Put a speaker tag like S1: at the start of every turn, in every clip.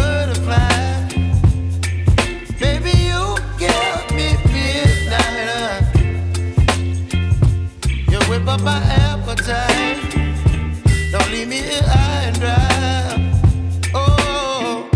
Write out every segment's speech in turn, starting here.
S1: butterfly. Baby, you give me midnight. You whip up my appetite. Don't leave me here high and dry. Oh,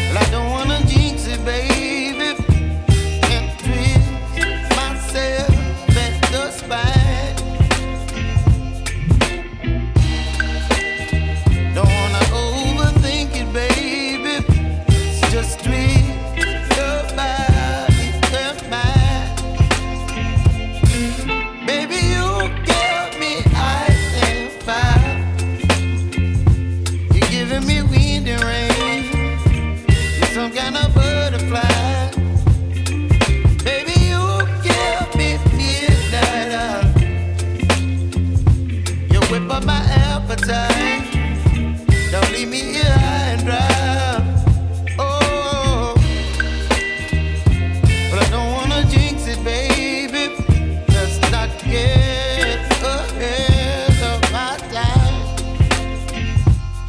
S1: well, I don't wanna jinx it, baby, and twist myself at the spine. Don't wanna overthink it, baby. It's just twist your body and mine. Baby, you give me ice and fire. You're giving me wind and rain. You're some kind of butterfly. Baby, you give me midnight. You whip up my appetite. Don't leave me here high and dry. Oh, but I don't wanna jinx it, baby. Let's not get ahead of my time.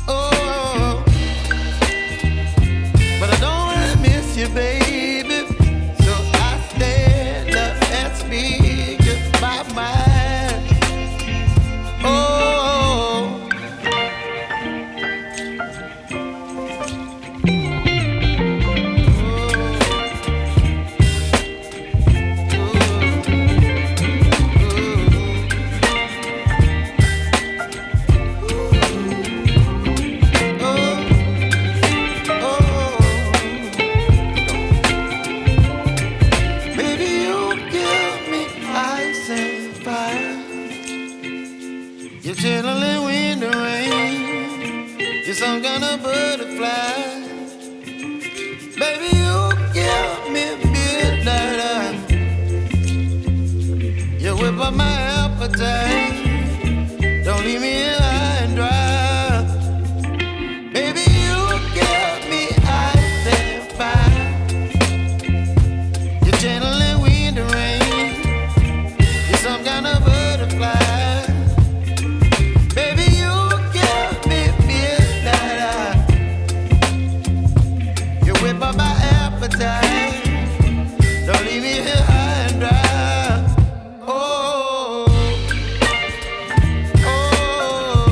S1: Oh, but I don't wanna miss you, baby. So I stand up and speak my mind. Oh. Baby, you give me ice and fire. You're chilling wind and rain. You're some kind of butterfly. Baby, you give me midnight. You whip up my appetite. Don't leave me here high and dry. Baby, you give me ice and fire. You're channeling wind and rain. You're some kind of butterfly. Baby, you give me midnight. You whip up my appetite. Don't leave me here high and dry. Oh, oh,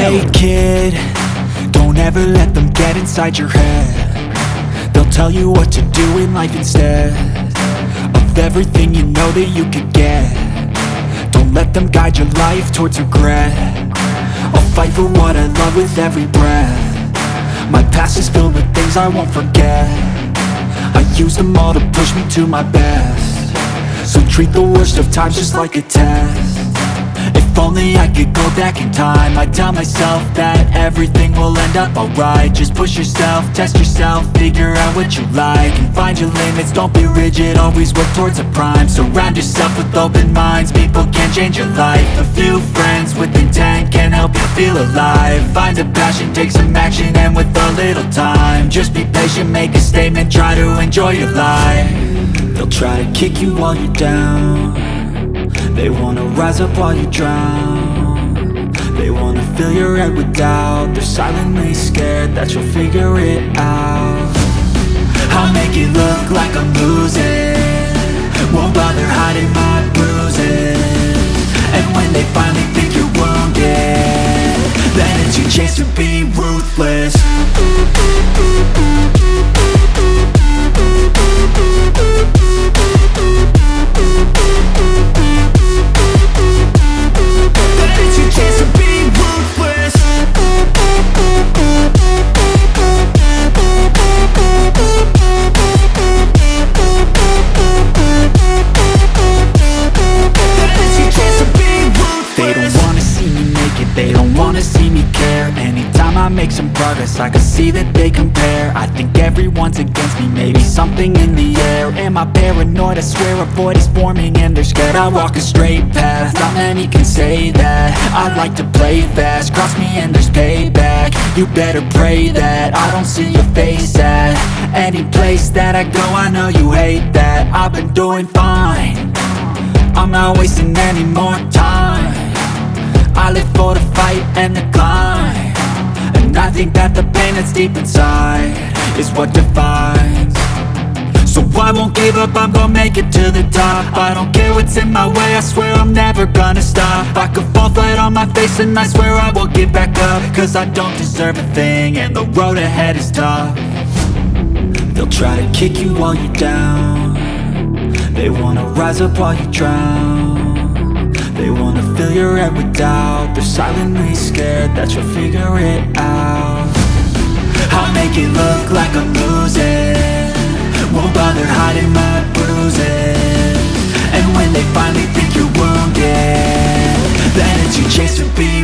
S2: Hey kid, don't ever let them get inside your head. They'll tell you what to do in life instead of everything you know that you could get. Don't let them guide your life towards regret. I'll fight for what I love with every breath. My past is filled with things I won't forget. I use them all to push me to my best. So treat the worst of times just like a test. If only I could go back in time, I'd tell myself that everything will end up alright. Just push yourself, test yourself, figure out what you like, and find your limits, don't be rigid, always work towards a prime. Surround yourself with open minds, people can change your life. A few friends with intent can help you feel alive. Find a passion, take some action, and with a little time, just be patient, make a statement, try to enjoy your life. They'll try to kick you while you're down. They wanna rise up while you drown. They wanna fill your head with doubt. They're silently scared that you'll figure it out. I'll make it look like I'm losing, won't bother hiding my bruises. And when they finally think you're wounded, then it's your chance to be ruthless. Chance to be ruthless. They don't wanna see me make it, they don't wanna see me care. Anytime I make some progress, I can see that they compare. I think everyone's against me, maybe something in the air. Am I paranoid? I swear a void is forming and they're scared I walk a straight path. Not many can say that. I like to play fast, cross me and there's payback. You better pray that I don't see your face at any place that I go. I know you hate that. I've been doing fine, I'm not wasting any more time. I live for the fight and the climb, and I think that the pain that's deep inside is what defines. So I won't give up, I'm gonna make it to the top. I don't care what's in my way, I swear I'm never gonna stop. I could fall flat on my face and I swear I will get back up, cause I don't deserve a thing and the road ahead is tough. They'll try to kick you while you're down. They wanna rise up while you drown. They wanna fill your head with doubt. They're silently scared that you'll figure it out. I'll make it look like I'm losing, won't bother hiding my bruises. And when they finally think you're wounded, then it's your chance to be